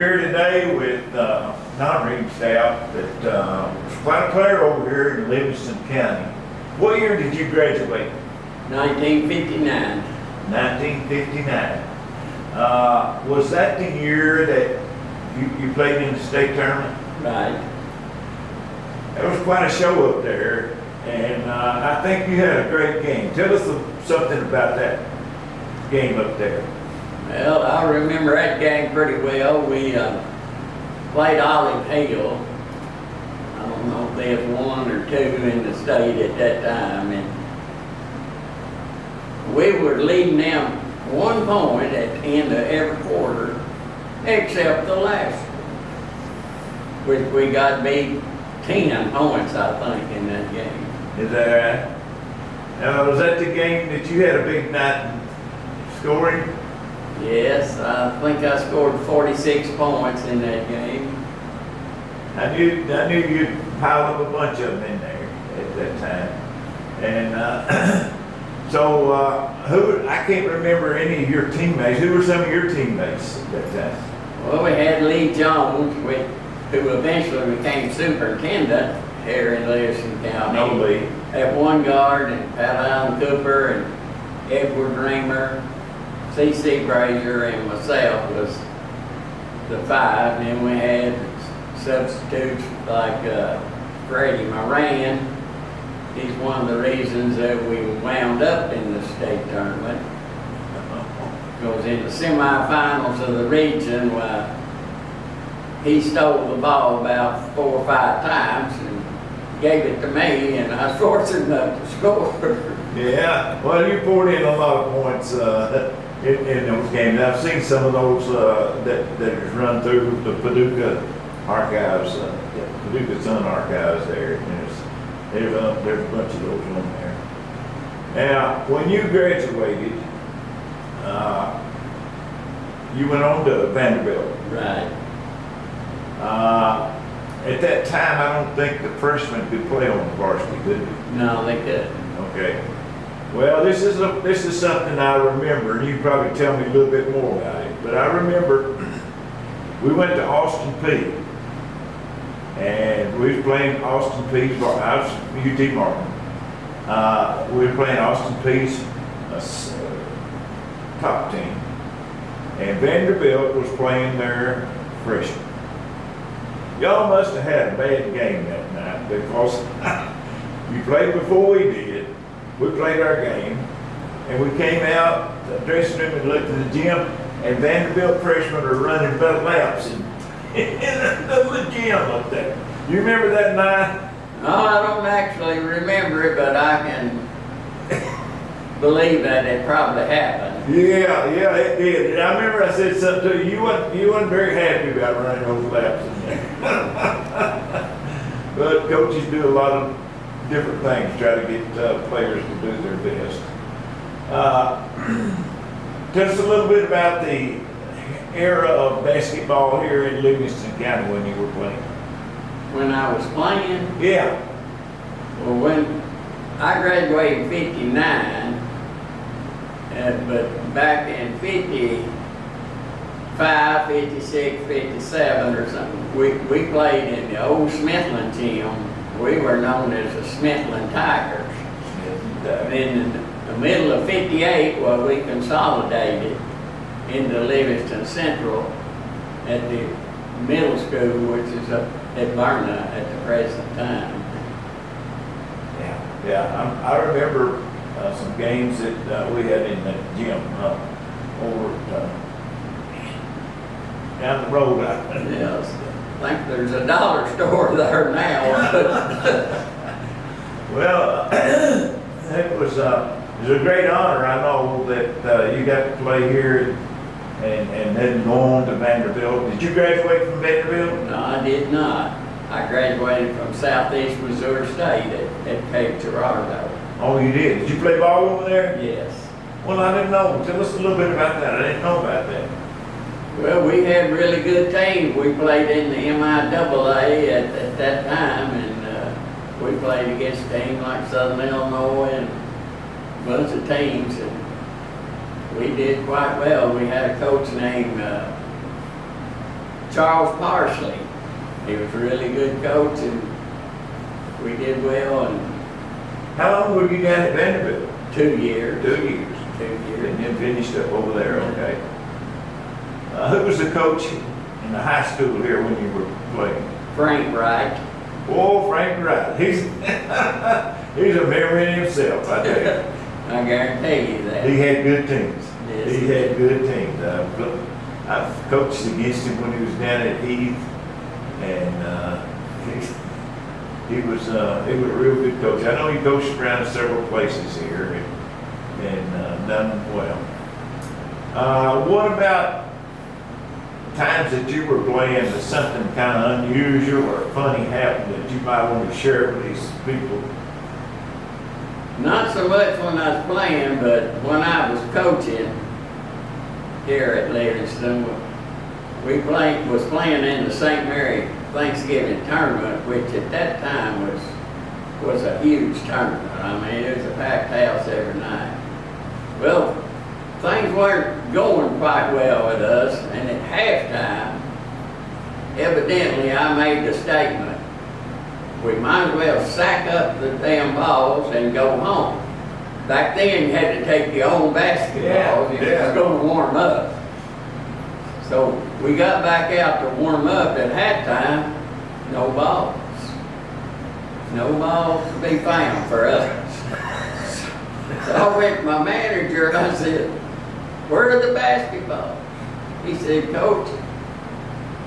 Here today with not Ringstaff, but was quite a player over here in Livingston County. What year did you graduate? 1959. 1959. Was that the year that you played in the state tournament? Right. There was quite a show up there, and I think you had a great game. Tell us something about that game up there. Well, I remember that game pretty well. We played Olive Hill. I don't know if they had one or two in the state at that time. And we were leading them 1 point at the end of every quarter, except the last one, which we got beat 10 points, I think, in that game. Is that right? Now, was that the game that you had a big night in scoring? Yes, I think I scored 46 points in that game. I knew you'd pile up a bunch of them in there at that time. And I can't remember any of your teammates. Who were some of your teammates at that time? Well, we had Lee Jones, who eventually became superintendent here in Livingston County. No Lee. At one guard, and Pat Allen Cooper, and Edward Reamer, C.C. Brazier, and myself was the five. And then we had substitutes like Freddie Moran. He's one of the reasons that we wound up in the state tournament. Because in the semifinals of the region, he stole the ball about 4 or 5 times and gave it to me, and I was fortunate enough to score. Yeah, well, you poured in a lot of points in those games. I've seen some of those that is run through the Paducah archives, Paducah Sun archives there. And there's a bunch of those on there. Now, when you graduated, you went on to Vanderbilt. Right. At that time, I don't think the freshmen could play on the varsity, could they? No, they couldn't. Okay. Well, this is something I remember, and you can probably tell me a little bit more about it. But I remember we went to Austin Peay, and we was playing Austin Peay's. I was UT Martin. We were playing Austin Peay's top team, and Vanderbilt was playing their freshman. Y'all must have had a bad game that night because you played before we did. We played our game, and we came out the dressing room and looked at the gym, and Vanderbilt freshmen are running about laps in the gym up there. You remember that night? No, I don't actually remember it, but I can believe that it probably happened. Yeah, it did. And I remember I said something to you. You wasn't very happy about running those laps in there. But coaches do a lot of different things, try to get players to do their best. Tell us a little bit about the era of basketball here in Livingston County when you were playing. When I was playing, Yeah. well, when I graduated in 59, but back in 55, 56, 57 or something, we played in the old Smithland gym. We were known as the Smithland Tigers. And in the middle of 58, well, we consolidated into Livingston Central at the middle school, which is up at Varna at the present time. Yeah. I remember some games that we had in the gym over down the road. Yes. I think there's a dollar store there now. Well, it was a great honor. I know that you got to play here and then go on to Vanderbilt. Did you graduate from Vanderbilt? No, I did not. I graduated from Southeast Missouri State at Cape Girardeau. Oh, you did? Did you play ball over there? Yes. Well, I didn't know. Tell us a little bit about that. I didn't know about that. Well, we had really good teams. We played in the MIAA at that time, and we played against teams like Southern Illinois and a bunch of teams, and we did quite well. We had a coach named Charles Parsley. He was a really good coach, and we did well in How long were you down at Vanderbilt? 2 years. 2 years. 2 years. And then finished up over there, okay. Who was the coach in the high school here when you were playing? Frank Wright. Oh, Frank Wright. He's he's a memory in himself, I tell you. I guarantee you that. He had good teams. Yes. He had good teams. I've coached against him when he was down at Heath, and he was a real good coach. I know he coached around several places here and done well. What about times that you were playing that something kind of unusual or funny happened that you might want to share with these people? Not so much when I was playing, but when I was coaching here at Livingston, was playing in the St. Mary Thanksgiving tournament, which at that time was a huge tournament. I mean, it was a packed house every night. Well, things weren't going quite well with us, and at halftime, evidently I made the statement, we might as well sack up the damn balls and go home. Back then, you had to take your own basketballs if you was going to warm up. So we got back out to warm up at halftime, no balls. No balls to be found for us. So I went to my manager and I said, where are the basketballs? He said, Coach,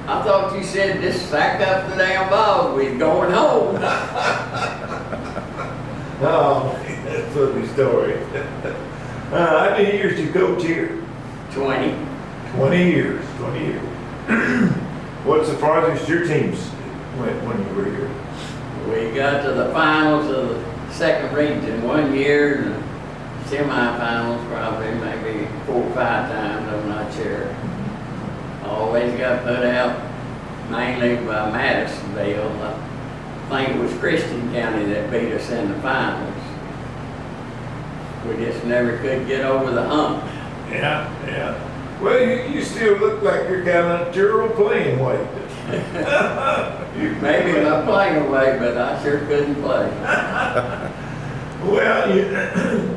I thought you said just sack up the damn balls, we're going home. Oh, that's a funny story. How many years did you coach here? 20. 20 years. 20 years. What's the farthest your teams went when you were here? We got to the finals of the second region 1 year, and semifinals probably maybe 4 or 5 times, I'm not sure. Always got put out mainly by Madisonville. I think it was Christian County that beat us in the finals. We just never could get over the hump. Yeah. Well, you still look like you're kind of your playing weight. Maybe my playing weight, but I sure couldn't play. Well,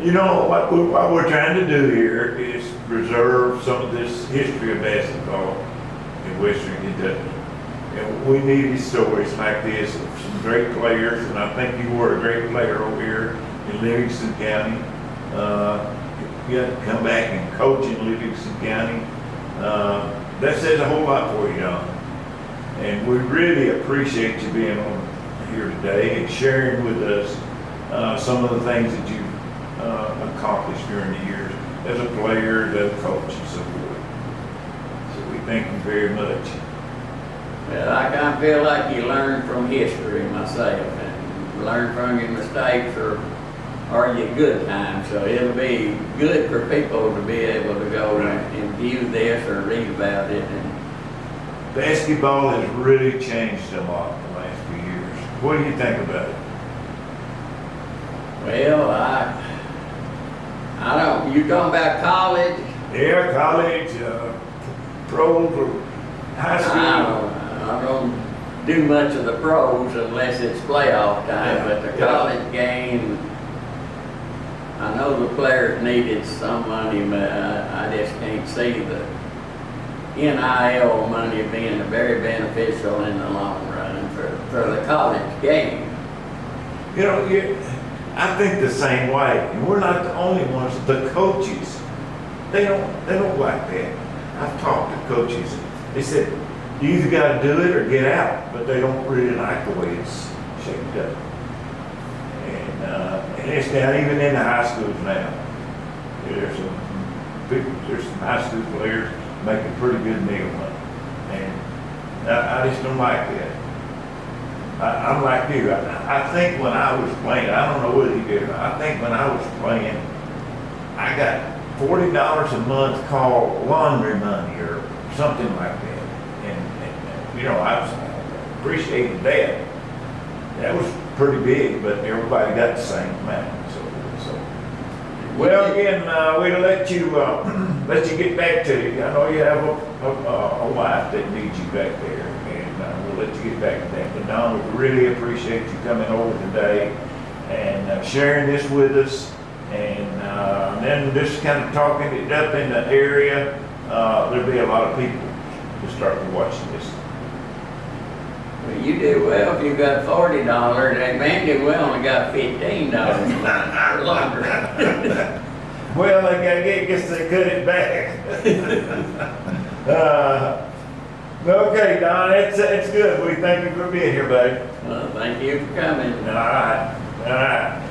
you know, what we're trying to do here is preserve some of this history of basketball in Western Kentucky. And we need stories like this of some great players, and I think you were a great player over here in Livingston County. You got to come back and coach in Livingston County. That says a whole lot for you, Don. And we really appreciate you being on here today and sharing with us some of the things that you've accomplished during the years as a player, as a coach, and so forth. So we thank you very much. Well, I kind of feel like you learn from history myself, and learn from your mistakes or your good times. So it'll be good for people to be able to go and view this or read about it. And basketball has really changed a lot in the last few years. What do you think about it? well, I don't. You talking about college? Yeah, college, pros, or high school. I don't do much of the pros unless it's playoff time. But the college game, I know the players needed some money, but I just can't see the NIL money being very beneficial in the long run for the college game. You know, I think the same way. And we're not the only ones. The coaches, they don't like that. I've talked to coaches. They said, you either got to do it or get out, but they don't really like the way it's shaped up. And it's now even in the high schools now. There's some high school players making pretty good meal money, and I just don't like that. I'm like you. I think when I was playing, I don't know what you did. I think when I was playing, I got $40 a month called laundry money or something like that. And you know, I appreciated that. That was pretty big, but everybody got the same amount. So well, again, we'll let you let you get back to it. I know you have a wife that needs you back there, and we'll let you get back to that. But Don, we really appreciate you coming over today and sharing this with us, and then just kind of talking it up in the area. There'll be a lot of people to start watching this. Well, you did well if you got $40, and Vanderbilt only got $15 for lumber. Well, I guess they cut it back. Okay, Don, it's good. We thank you for being here, buddy. Well, thank you for coming. All right.